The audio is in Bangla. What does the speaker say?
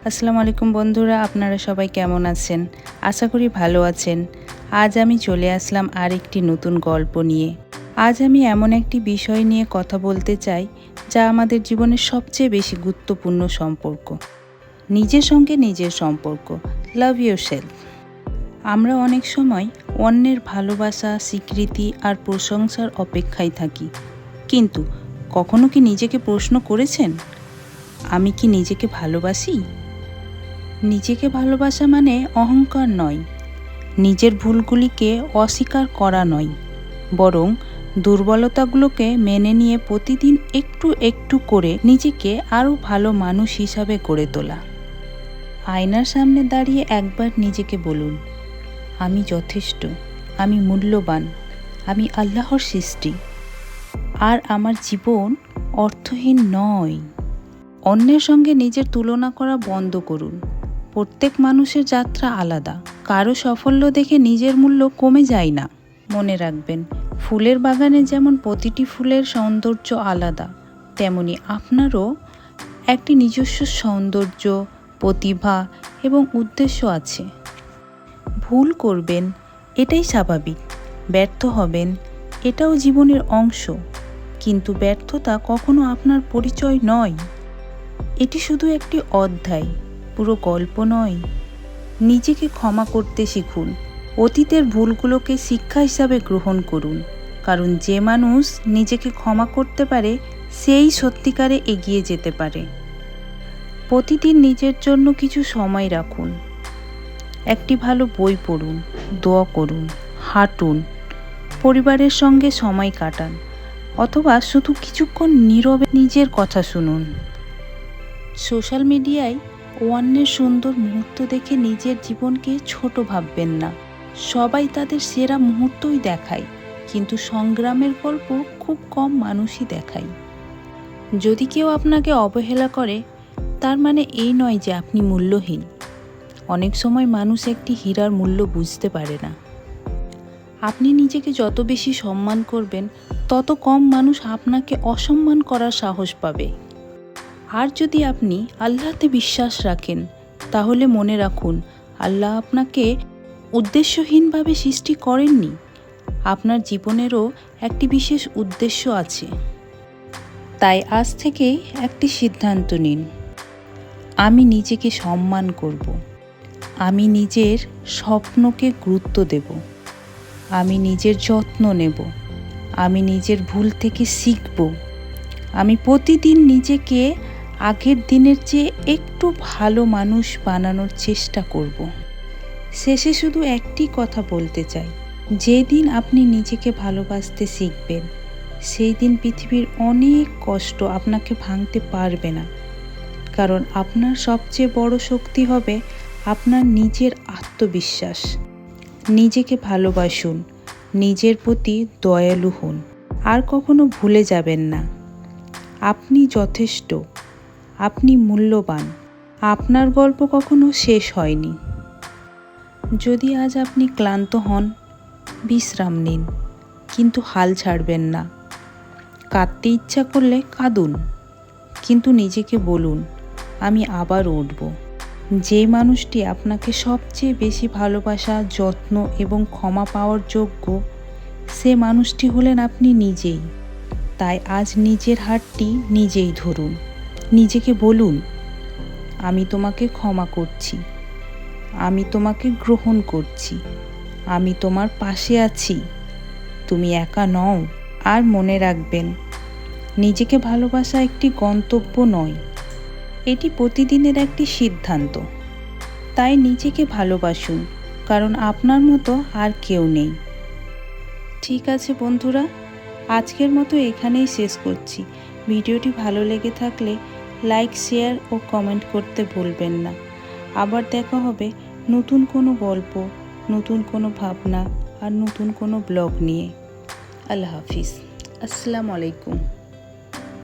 আসসালামু আলাইকুম বন্ধুরা, আপনারা সবাই কেমন আছেন? আশা করি ভালো আছেন। আজ আমি চলে আসলাম আরেকটি নতুন গল্প নিয়ে। আজ আমি এমন একটি বিষয় নিয়ে কথা বলতে চাই যা আমাদের জীবনের সবচেয়ে বেশি গুরুত্বপূর্ণ সম্পর্ক। নিজের সঙ্গে নিজের সম্পর্ক। লাভ ইয়োরসেলফ। আমরা অনেক সময় অন্যের ভালোবাসা, স্বীকৃতি আর প্রশংসার অপেক্ষায় থাকি। কিন্তু কখনো কি নিজেকে প্রশ্ন করেছেন, আমি কি নিজেকে ভালোবাসি? নিজেকে ভালোবাসা মানে অহংকার নয়, নিজের ভুলগুলিকে অস্বীকার করা নয়, বরং দুর্বলতাগুলোকে মেনে নিয়ে প্রতিদিন একটু একটু করে নিজেকে আরও ভালো মানুষ হিসাবে গড়ে তোলা। আয়নার সামনে দাঁড়িয়ে একবার নিজেকে বলুন, আমি যথেষ্ট, আমি মূল্যবান, আমি আল্লাহর সৃষ্টি, আর আমার জীবন অর্থহীন নয়। অন্যের সঙ্গে নিজের তুলনা করা বন্ধ করুন। প্রত্যেক মানুষের যাত্রা আলাদা, কারো সাফল্য দেখে নিজের মূল্য কমে যায় না। মনে রাখবেন, ফুলের বাগানে যেমন প্রতিটি ফুলের সৌন্দর্য আলাদা, তেমনি আপনারও একটি নিজস্ব সৌন্দর্য, প্রতিভা এবং উদ্দেশ্য আছে। ভুল করবেন, এটাই স্বাভাবিক। ব্যর্থ হবেন, এটাও জীবনের অংশ। কিন্তু ব্যর্থতা কখনো আপনার পরিচয় নয়। এটি শুধু একটি অধ্যায়, পুরো গল্প নয়। নিজেকে ক্ষমা করতে শিখুন। অতীতের ভুলগুলোকে শিক্ষা হিসাবে গ্রহণ করুন, কারণ যে মানুষ নিজেকে ক্ষমা করতে পারে সেই সত্যিকারে এগিয়ে যেতে পারে। প্রতিদিন নিজের জন্য কিছু সময় রাখুন। একটি ভালো বই পড়ুন, দোয়া করুন, হাঁটুন, পরিবারের সঙ্গে সময় কাটান, অথবা শুধু কিছুক্ষণ নীরবে নিজের কথা শুনুন। সোশ্যাল মিডিয়ায় অন্যের সুন্দর মুহূর্ত দেখে নিজের জীবনকে ছোট ভাববেন না। সবাই তাদের সেরা মুহূর্তই দেখায়, কিন্তু সংগ্রামের গল্প খুব কম মানুষই দেখায়। যদি কেউ আপনাকে অবহেলা করে, তার মানে এই নয় যে আপনি মূল্যহীন। অনেক সময় মানুষ একটি হীরার মূল্য বুঝতে পারে না। আপনি নিজেকে যত বেশি সম্মান করবেন, তত কম মানুষ আপনাকে অসম্মান করার সাহস পাবে। আর যদি আপনি আল্লাহতে বিশ্বাস রাখেন, তাহলে মনে রাখুন, আল্লাহ আপনাকে উদ্দেশ্যহীনভাবে সৃষ্টি করেননি। আপনার জীবনেরও একটি বিশেষ উদ্দেশ্য আছে। তাই আজ থেকেই একটি সিদ্ধান্ত নিন, আমি নিজেকে সম্মান করব, আমি নিজের স্বপ্নকে গুরুত্ব দেব, আমি নিজের যত্ন নেব, আমি নিজের ভুল থেকে শিখব, আমি প্রতিদিন নিজেকে আগের দিনের চেয়ে একটু ভালো মানুষ বানানোর চেষ্টা করব। শেষে শুধু একটি কথা বলতে চাই, যেদিন আপনি নিজেকে ভালোবাসতে শিখবেন, সেই দিন পৃথিবীর অনেক কষ্ট আপনাকে ভাঙতে পারবে না। কারণ আপনার সবচেয়ে বড় শক্তি হবে আপনার নিজের আত্মবিশ্বাস। নিজেকে ভালোবাসুন, নিজের প্রতি দয়ালু হন, আর কখনো ভুলে যাবেন না, আপনি যথেষ্ট, আপনি মূল্যবান, আপনার গল্প কখনো শেষ হয়নি। যদি আজ আপনি ক্লান্ত হন, বিশ্রাম নিন, কিন্তু হাল ছাড়বেন না। কাঁদতে ইচ্ছা করলে কাঁদুন, কিন্তু নিজেকে বলুন, আমি আবার উঠব। যে মানুষটি আপনাকে সবচেয়ে বেশি ভালোবাসা, যত্ন এবং ক্ষমা পাওয়ার যোগ্য, সে মানুষটি হলেন আপনি নিজেই। তাই আজ নিজের হাতটি নিজেই ধরুন। নিজেকে বলুন, আমি তোমাকে ক্ষমা করছি, আমি তোমাকে গ্রহণ করছি, আমি তোমার পাশে আছি, তুমি একা নও। আর মনে রাখবেন, নিজেকে ভালোবাসা একটি গন্তব্য নয়, এটি প্রতিদিনের একটি সিদ্ধান্ত। তাই নিজেকে ভালোবাসুন, কারণ আপনার মতো আর কেউ নেই। ঠিক আছে বন্ধুরা, আজকের মতো এখানেই শেষ করছি। ভিডিওটি ভালো লেগে থাকলে লাইক, শেয়ার ও কমেন্ট করতে ভুলবেন না। আবার দেখা হবে নতুন কোনো গল্প, নতুন কোনো ভাবনা আর নতুন কোনো ব্লগ নিয়ে। আল্লাহ হাফিজ। আসসালামু আলাইকুম।